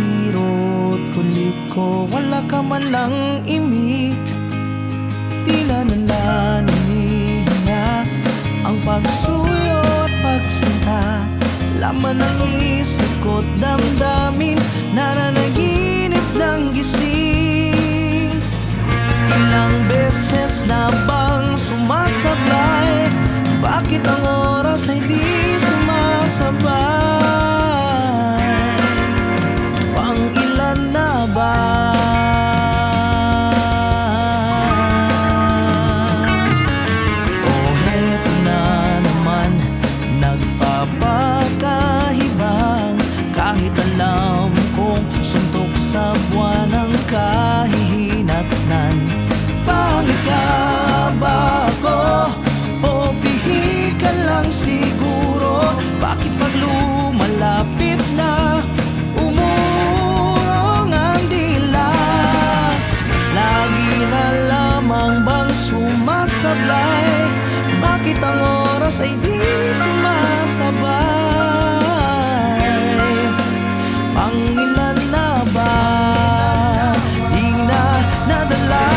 biro't kulit ko, wala ka man lang imik. Tila nananamihinga ang pagsuyo at pagsinta. Laman ng isip ko't damdamin, nananaginip ng gising. Ilang beses na bang sumasabay? Bakit ang oras ay di sumasabay? Pang-ilan na ba? Oh, heto na naman, nagpapakahibang. Kahit alam kong suntok sa buwan ang kahihinatnan. Pangit ka ba ako? O bihika lang siguro? Bakit pag lumalapit na, umurong ang dila? Lagi na lamang bang sumasabay? Bakit ang oras ay di sumasabay? Pangilan na ba? Di na nadala.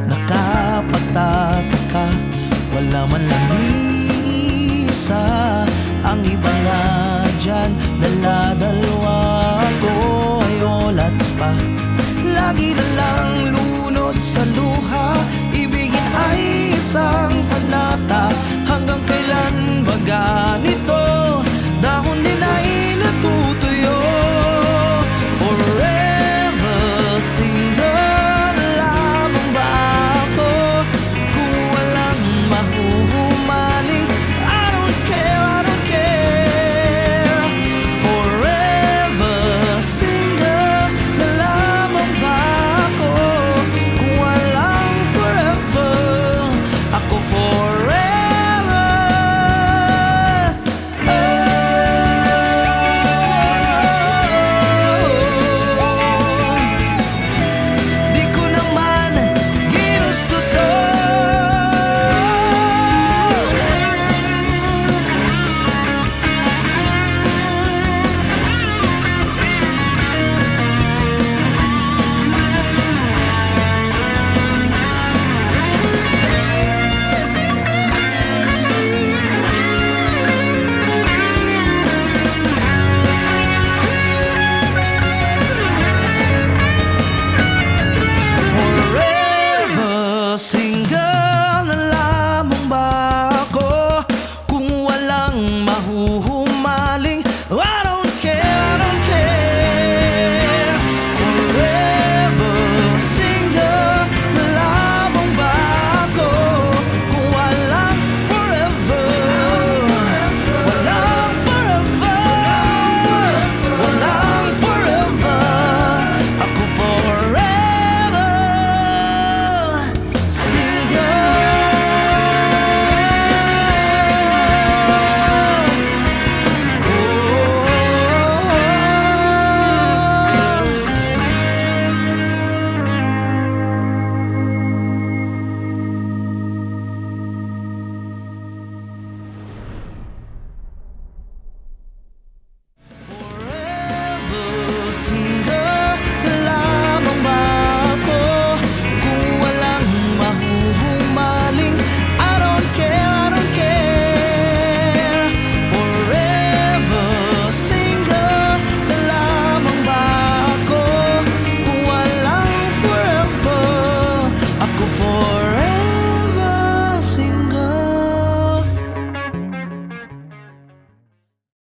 Nakapagtataka, wala man lang isa. Ang iba nga dyan, dala-dalwa ko ay olats pa. Lagi na